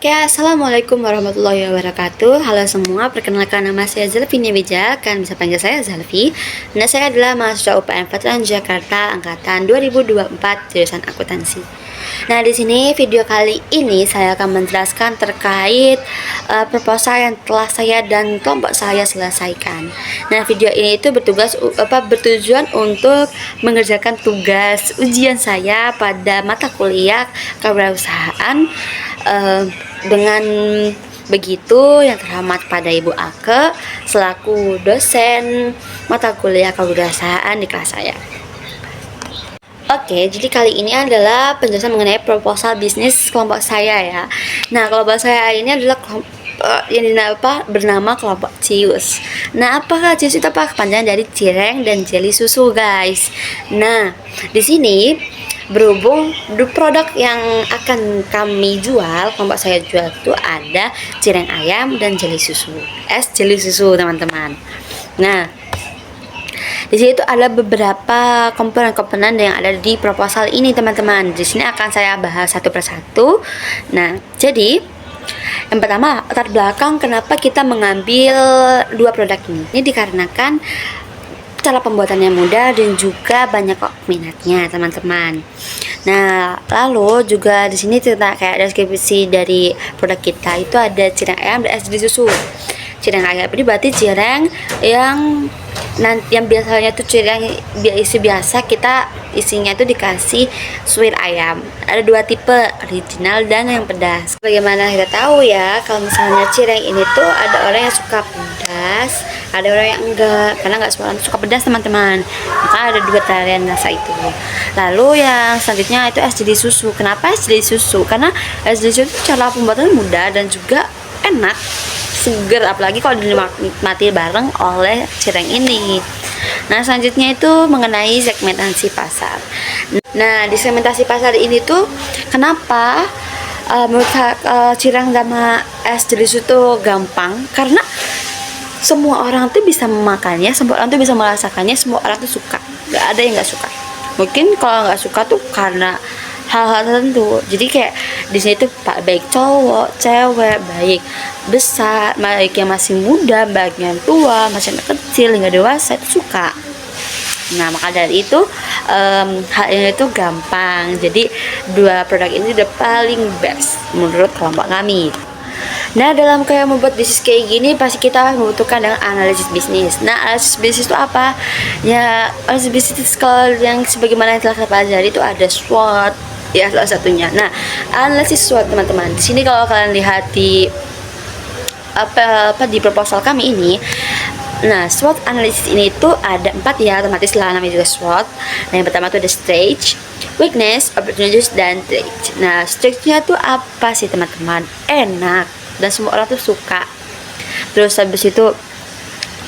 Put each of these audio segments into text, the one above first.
Oke, assalamualaikum warahmatullahi wabarakatuh. Halo semua, perkenalkan nama saya Zalfi Nebeja. Kalian bisa panggil saya Zalfi. Dan saya adalah mahasiswa UPN Veteran Jakarta angkatan 2024 jurusan akuntansi. Nah, di sini video kali ini saya akan menjelaskan terkait proposal yang telah saya dan kelompok saya selesaikan. Nah, video ini itu bertujuan untuk mengerjakan tugas ujian saya pada mata kuliah kewirausahaan. Dengan begitu, yang terhormat pada Ibu Ake selaku dosen mata kuliah kewirausahaan di kelas saya. Oke, jadi kali ini adalah penjelasan mengenai proposal bisnis kelompok saya ya. Nah, kelompok saya ini adalah yang bernama kelompok Cius. Nah, apakah Cius itu kepanjangan dari cireng dan jeli susu, guys? Nah, di sini berhubung produk yang akan kami jual, kelompok saya jual itu ada cireng ayam dan jeli susu, es jeli susu, teman-teman. Nah, di sini itu ada beberapa komponen-komponen yang ada di proposal ini, teman-teman. Di sini akan saya bahas satu persatu. Nah, jadi yang pertama, latar belakang kenapa kita mengambil dua produk ini. Ini dikarenakan cara pembuatannya mudah dan juga banyak kok minatnya, teman-teman. Nah, lalu juga di sini cerita kayak deskripsi dari produk kita itu ada cireng ayam dan es jeli susu. Cireng ayam ini berarti cireng yang biasanya tuh cireng isi biasa, kita isinya itu dikasih suwir ayam. Ada dua tipe, original dan yang pedas. Bagaimana kita tahu ya kalau misalnya cireng ini tuh ada orang yang suka pedas, ada orang yang enggak, karena enggak semua orang suka pedas, teman-teman. Maka ada dua varian rasa itu. Lalu yang selanjutnya itu es jeli susu. Kenapa es jeli susu? Karena es jeli susu cara pembuatannya mudah dan juga enak, seger, apalagi kalau dinikmati bareng oleh cireng ini. Nah, selanjutnya itu mengenai segmentasi pasar. Nah, di segmentasi pasar ini tuh kenapa menurut cireng sama es jeli susu tuh gampang? Karena semua orang tuh bisa memakannya, semua orang tuh bisa merasakannya, semua orang tuh suka. Gak ada yang gak suka. Mungkin kalau nggak suka tuh karena hal-hal tertentu. Jadi kayak di sini tuh baik cowok, cewek, baik besar, baik yang masih muda, baik yang tua, masih anak kecil hingga dewasa itu suka. Nah, maka dari itu hal ini tuh gampang. Jadi dua produk ini udah paling best menurut kelompok kami. Nah, dalam kayak membuat bisnis kayak gini pasti kita membutuhkan dengan analisis bisnis. Nah, analisis bisnis itu apa? Ya, analisis bisnis kalau yang sebagaimana yang telah kita pelajari itu ada SWOT ya, salah satunya. Nah, analisis SWOT, teman-teman. Di sini kalau kalian lihat di di proposal kami ini, nah, SWOT analisis ini tuh ada 4 ya, otomatis lah namanya juga SWOT. Nah, yang pertama tuh ada stage, weakness, opportunities, dan threat. Nah, stage-nya tuh apa sih, teman-teman? Enak dan semua orang tuh suka. Terus habis itu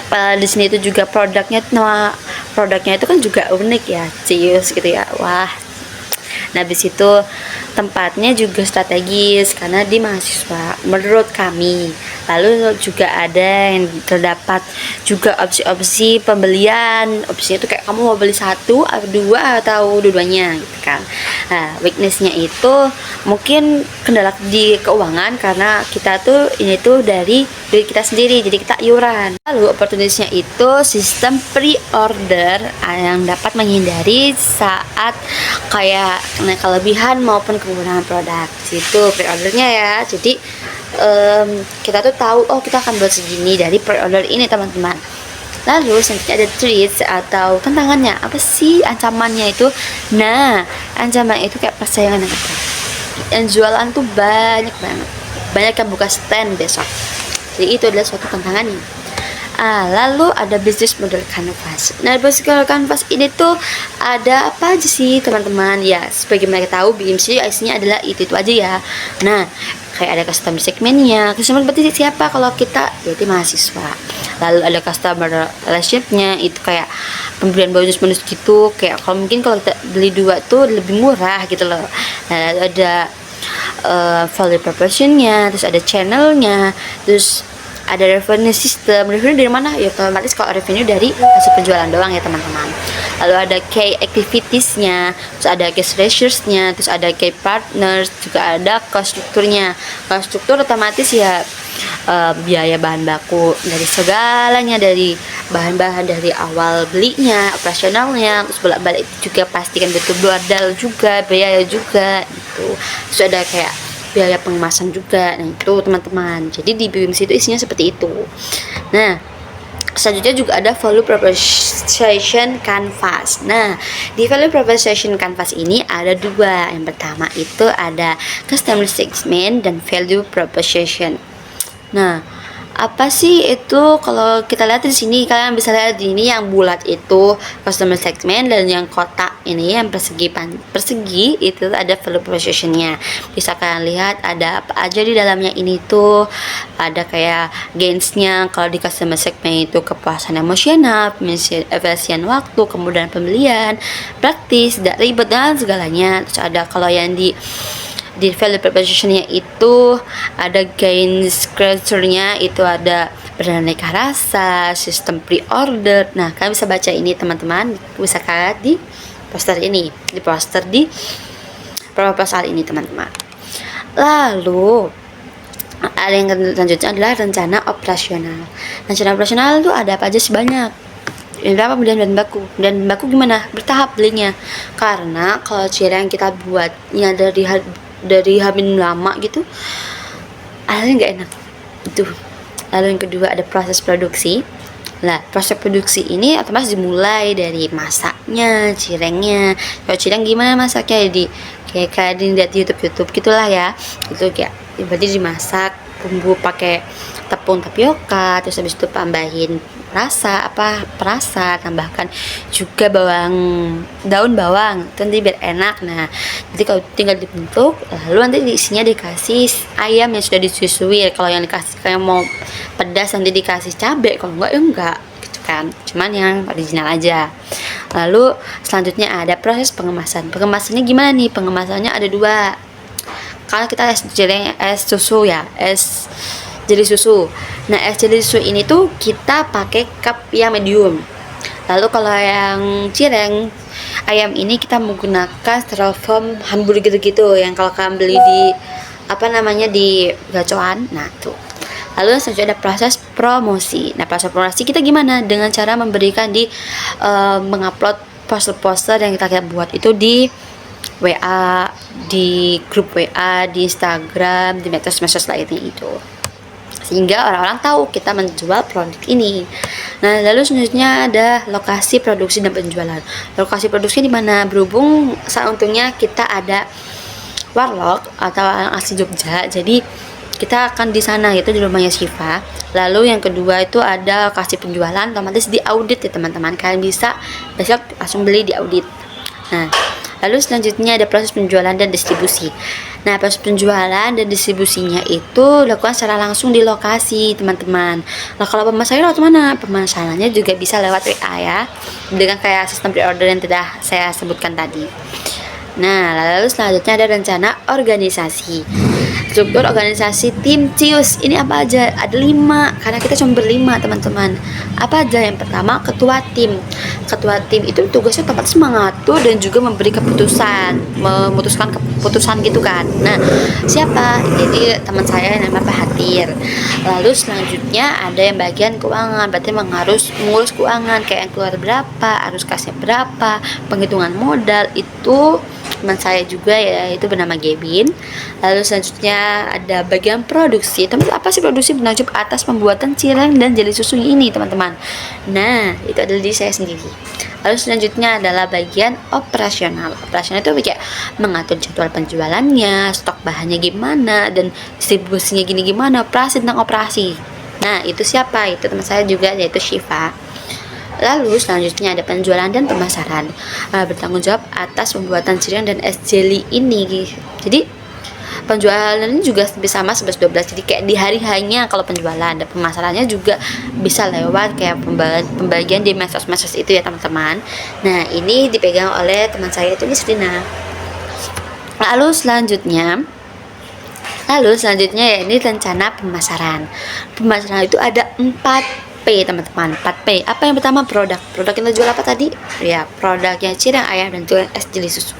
di sini itu juga produknya itu kan juga unik ya, cius gitu ya. Wah. Nah, habis itu tempatnya juga strategis karena di mahasiswa menurut kami. Lalu juga ada yang terdapat juga opsi-opsi pembelian. Opsinya itu kayak kamu mau beli satu, dua, atau dua-duanya gitu kan. Nah, weaknessnya itu mungkin kendala di keuangan karena kita tuh ini tuh dari duit kita sendiri, jadi kita iuran. Lalu opportunitiesnya itu sistem pre-order yang dapat menghindari saat kayak kelebihan maupun kekurangan produk. Situ pre-ordernya ya. Jadi kita tuh tahu, oh kita akan buat segini dari pre-order ini, teman-teman. Lalu selanjutnya ada threats atau tantangannya. Apa sih ancamannya itu? Nah, ancamannya itu kayak persaingan yang ketat. Yang jualan tuh banyak banget. Banyak yang buka stand besok. Jadi itu adalah suatu tantangannya. Lalu ada business model canvas. Nah, business model canvas ini tuh ada apa aja sih, teman-teman? Ya, sebagaimana kita tahu BMC isinya adalah itu aja ya. Nah, kayak ada customer segmennya. Customer berarti siapa? Kalau kita berarti mahasiswa. Lalu ada customer relationship-nya, itu kayak pembelian bonus-bonus gitu. Kayak kalau mungkin kalau kita beli dua tuh lebih murah gitu loh. Nah, ada value proportion-nya, terus ada channel-nya, terus ada revenue system. Revenue dari mana? Ya otomatis kalau revenue dari hasil penjualan doang ya teman-teman. Lalu ada key activitiesnya, terus ada guest ratios-nya, terus ada key partners, juga ada cost strukturnya. Cost struktur otomatis ya biaya bahan baku dari segalanya, dari bahan-bahan dari awal belinya, operasionalnya, terus bolak-balik juga pastikan betul modal juga, biaya juga gitu. Terus ada kayak biaya pengemasan juga. Nah itu teman-teman, jadi di BIMS itu isinya seperti itu. Nah selanjutnya juga ada value proposition canvas. Nah di value proposition canvas ini ada dua. Yang pertama itu ada customer segment dan value proposition. Nah, apa sih itu? Kalau kita lihat di sini, kalian bisa lihat di ini yang bulat itu customer segment, dan yang kotak ini yang persegi itu ada value proposition-nya. Bisa kalian lihat ada apa aja di dalamnya ini tuh. Ada kayak gains-nya kalau di customer segment itu kepuasan emosional, efisien waktu, kemudahan pembelian, praktis, tidak ribet dan segalanya. Terus ada kalau yang di value proposition-nya itu ada gains culture-nya, itu ada beraneka rasa, sistem pre-order. Nah kalian bisa baca ini teman-teman, bisa kalian di poster ini, di poster di proposal ini teman-teman. Lalu ada yang selanjutnya adalah rencana operasional. Rencana operasional itu ada apa aja sih? Banyak. Berapa dan baku? Dan baku gimana? Bertahap belinya. Karena kalau cireng kita buatnya dari Hamin lama gitu, akhirnya nggak enak itu. Lalu yang kedua ada proses produksi. Nah proses produksi ini otomatis dimulai dari masaknya cirengnya. Kalau cireng gimana masaknya? Kayak dilihat di YouTube gitulah ya. Itu kayak berarti dimasak bumbu pakai tepung tapioka, terus habis itu tambahin perasa, tambahkan juga daun bawang, itu nanti biar enak. Nah jadi kalau tinggal dibentuk, lalu nanti isinya dikasih ayam yang sudah disusui. Kalau yang dikasih kayak mau pedas nanti dikasih cabai, kalau enggak ya enggak gitu kan, cuman yang original aja. Lalu selanjutnya ada proses pengemasan. Pengemasannya gimana nih? Pengemasannya ada dua. Kalau kita es susu ya, es jeli susu. Nah es jeli susu ini tuh kita pakai cup yang medium. Lalu kalau yang cireng ayam ini kita menggunakan styrofoam hamburger gitu, yang kalau kalian beli di di gacoan. Nah tuh. Lalu selanjutnya ada proses promosi. Nah proses promosi kita gimana? Dengan cara memberikan mengupload poster-poster yang kita buat itu di WA, di grup WA, di Instagram, di medsos lainnya itu, sehingga orang-orang tahu kita menjual produk ini. Nah lalu selanjutnya ada lokasi produksi dan penjualan. Lokasi produksi di mana? Berhubung untungnya kita ada warlock atau asli Jogja, jadi kita akan di sana, yaitu di rumahnya Syifa. Lalu yang kedua itu ada lokasi penjualan, otomatis di audit ya teman-teman. Kalian bisa besok langsung beli di audit. Nah lalu selanjutnya ada proses penjualan dan distribusi. Nah proses penjualan dan distribusinya itu dilakukan secara langsung di lokasi teman-teman. Nah kalau pemasaran lewat mana? Pemasarannya juga bisa lewat WA ya, dengan kayak sistem pre-order yang sudah saya sebutkan tadi. Nah lalu selanjutnya ada rencana organisasi. Struktur organisasi tim Cius ini apa aja? Ada 5, karena kita cuma berlima teman-teman. Apa aja? Yang pertama ketua tim. Ketua tim itu tugasnya otomatis mengatur dan juga memberi keputusan, memutuskan keputusan gitu kan. Nah siapa? Jadi teman saya yang namanya Pak Hatir. Lalu selanjutnya ada yang bagian keuangan, berarti mengurus keuangan, kayak yang keluar berapa, harus kasih berapa, penghitungan modal itu teman saya juga ya, itu bernama Gavin. Lalu selanjutnya ada bagian produksi. Teman, apa sih produksi? Menanggung atas pembuatan cireng dan jeli susu ini teman-teman. Nah itu adalah diri saya sendiri. Lalu selanjutnya adalah bagian operasional. Operasional itu kayak mengatur jadwal penjualannya, stok bahannya gimana, dan distribusinya gimana, operasi tentang operasi. Nah itu siapa? Itu teman saya juga, yaitu Syifa. Lalu selanjutnya ada penjualan dan pemasaran, bertanggung jawab atas pembuatan cireng dan es jelly ini. Jadi penjualan ini juga bisa sama 11-12, jadi kayak di hari-harinya kalau penjualan, dan pemasarannya juga bisa lewat kayak pembagian di medsos itu ya teman-teman. Nah ini dipegang oleh teman saya itu Miss Rina. Lalu selanjutnya Lalu selanjutnya ya ini rencana pemasaran. Pemasaran itu ada 4P teman-teman. 4P. Apa yang pertama? Produk. Produk yang kita jual apa tadi? Ya, produknya cireng ayam dan juga es jeli susu.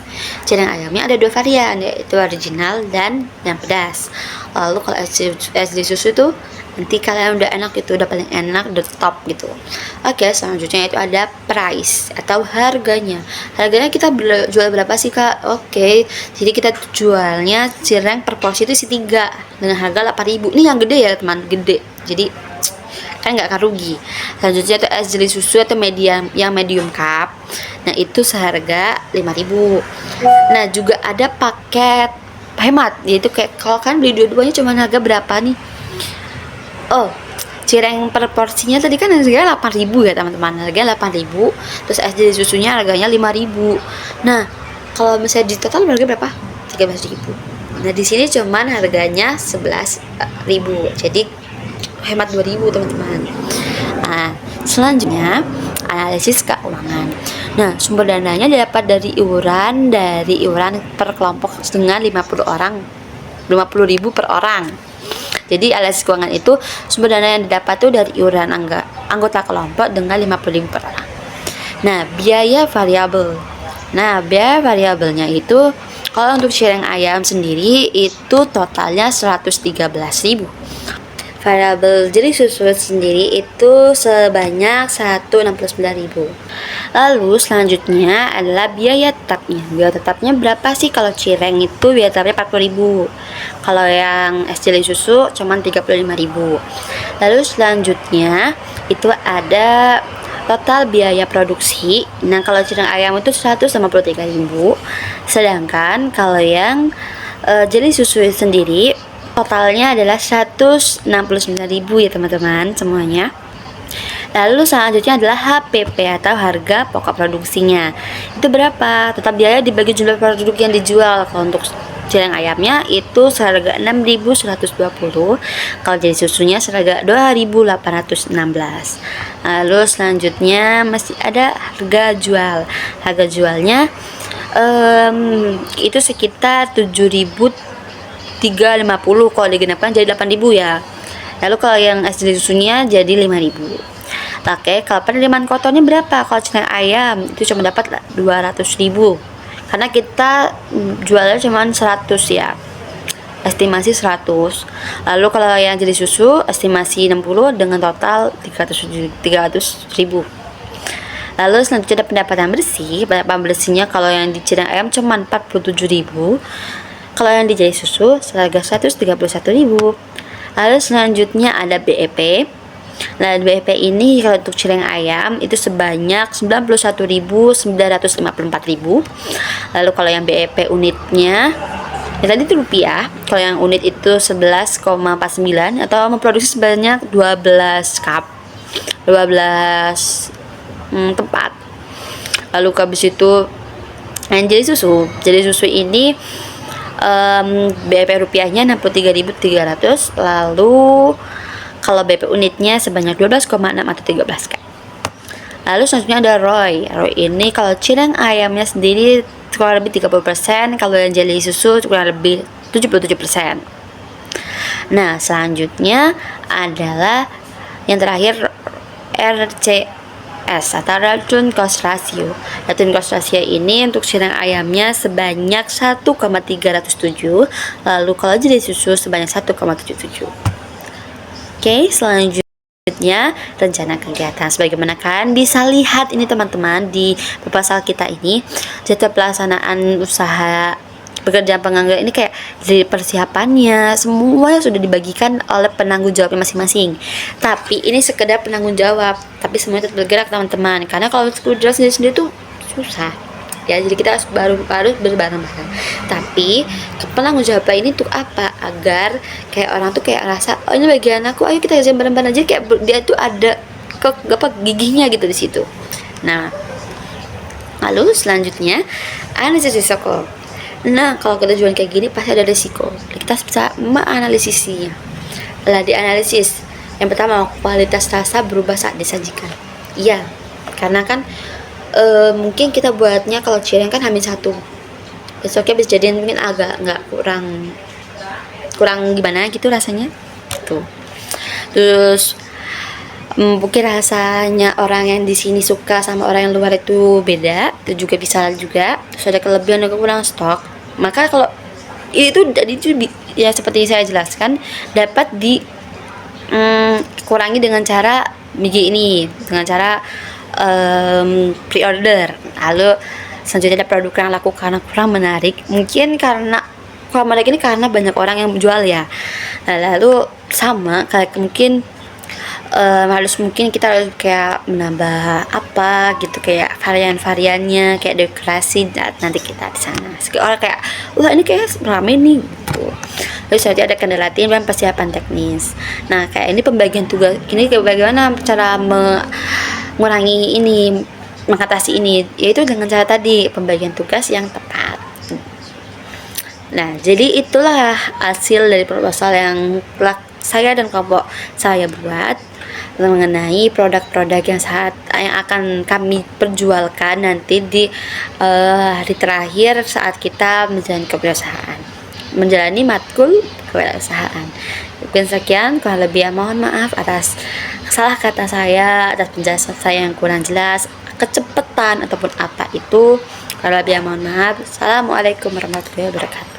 Cireng ayamnya ada 2 varian, yaitu original dan yang pedas. Lalu kalau es jeli susu itu nanti kalian udah enak, itu udah paling enak, the top gitu. Oke, selanjutnya itu ada price atau harganya. Harganya kita jual berapa sih kak? Oke, jadi kita jualnya cireng per porsi itu isi 3 dengan harga 8.000. Ini yang gede ya teman, gede, jadi kan nggak akan rugi. Selanjutnya itu es jeli susu atau medium cup, nah itu seharga 5.000. Nah juga ada paket hemat, yaitu kayak kalau kan beli dua-duanya cuma harga berapa nih? Oh, cireng per porsinya tadi kan harganya 8.000 ya teman-teman, harganya 8.000, terus es jeli susunya harganya 5.000. Nah kalau misalnya di total harga berapa? 13.000. Nah di sini cuman harganya 11.000, jadi hemat 2.000 teman-teman. Nah selanjutnya analisis keuangan. Nah sumber dananya didapat dari iuran per kelompok dengan 50.000 per orang. Jadi analisis keuangan itu sumber dana yang didapat tuh dari iuran anggota kelompok dengan 50.000 per orang. Nah biaya variabel. Nah biaya variabelnya itu kalau untuk cireng ayam sendiri itu totalnya 113.000. Variabel jeli susu sendiri itu sebanyak 169.000. Lalu selanjutnya adalah biaya tetapnya. Biaya tetapnya berapa sih? Kalau cireng itu biaya tetapnya 40.000. Kalau yang es jeli susu cuman 35.000. Lalu selanjutnya itu ada total biaya produksi. Nah kalau cireng ayam itu 153.000. Sedangkan kalau yang jeli susu sendiri totalnya adalah 169.000 ya teman-teman semuanya. Lalu selanjutnya adalah HPP atau harga pokok produksinya. Itu berapa? Total biaya dibagi jumlah produk yang dijual. Kalau untuk cireng ayamnya itu seharga 6.120. Kalau jadi susunya seharga 2.816. Lalu selanjutnya masih ada harga jual. Harga jualnya itu sekitar 7.350. Kalau digenapkan jadi 8.000 ya. Lalu kalau yang es jeli susunya jadi 5.000. Oke, kalau penerimaan kotornya berapa? Kalau cireng ayam itu cuma dapat 200.000 karena kita jualnya cuma 100 ya, estimasi 100. Lalu kalau yang jeli susu estimasi 60 dengan total 300.000. Lalu selanjutnya ada pendapatan bersih. Pendapatan bersihnya kalau yang di cireng ayam cuma 47.000, kalau yang di jeli susu seharga 131.000. Lalu selanjutnya ada BEP. Nah BEP ini kalau untuk cireng ayam itu sebanyak 91.954.000. Lalu kalau yang BEP unitnya ya tadi itu rupiah, kalau yang unit itu 11,49 atau memproduksi sebanyak 12 cup, 12 tempat. Lalu habis itu yang jeli susu ini BEP rupiahnya 63.300. Lalu kalau BP unitnya sebanyak 12,6 atau 13 kan. Lalu selanjutnya ada ROI. ROI ini kalau cireng ayamnya sendiri kurang lebih 30%, kalau yang jeli susu kurang lebih 77%. Nah selanjutnya adalah yang terakhir RCS atau racun cost ratio. Racun cost ratio ini untuk cireng ayamnya sebanyak 1,307, lalu kalau jeli susu sebanyak 1,77. Oke, selanjutnya rencana kegiatan. Sebagaimana kan bisa lihat ini teman-teman di proposal kita ini, jadwal pelaksanaan usaha pekerjaan pengangguran ini kayak dari persiapannya semuanya sudah dibagikan oleh penanggung jawabnya masing-masing. Tapi ini sekedar penanggung jawab, tapi semuanya tetap bergerak teman-teman. Karena kalau bergerak sendiri-sendiri tuh susah. Ya, jadi kita harus berbareng-bareng. Tapi penanggung jawab ini untuk apa? Agar kayak orang tuh kayak rasa, oh ini bagian aku, ayo kita kerjain bareng-bareng aja, kayak dia tuh ada gigihnya gitu di situ. Nah, lalu selanjutnya analisis risiko. Nah, kalau kita jualan kayak gini pasti ada risiko. Kita bisa menganalisisnya. Setelah dianalisis, yang pertama kualitas rasa berubah saat disajikan. Iya, karena kan mungkin kita buatnya kalau cireng kan hamil 1, besoknya bisa jadi mungkin agak nggak kurang kurang gimana gitu rasanya gitu. Terus mungkin rasanya orang yang di sini suka sama orang yang luar itu beda, itu juga bisa juga. Terus ada kelebihan dan kekurangan stok. Maka kalau itu tadi itu ya seperti saya jelaskan dapat di kurangi dengan cara biji ini, dengan cara pre-order. Lalu selanjutnya ada produk yang laku karena kurang menarik, mungkin karena kurang menarik ini karena banyak orang yang menjual ya. Nah, lalu sama kayak mungkin mungkin kita harus kayak menambah apa gitu, kayak varian-variannya, kayak dekorasi nanti kita di sana. Orang kayak wah ini kayak rame nih gitu. Terus nanti ada kendala tim dan persiapan teknis. Nah kayak ini pembagian tugas, ini bagaimana cara mengurangi ini, mengatasi ini, yaitu dengan cara tadi pembagian tugas yang tepat. Nah jadi itulah hasil dari proposal yang telah saya dan kelompok saya buat mengenai produk-produk yang akan kami perjualkan nanti di hari terakhir saat kita menjalani kewirausahaan, menjalani matkul kewirausahaan. Mungkin sekian, kurang lebih mohon maaf atas salah kata saya, atas penjelasan saya yang kurang jelas, kecepatan ataupun apa itu. Kurang lebih mohon maaf. Assalamualaikum warahmatullahi wabarakatuh.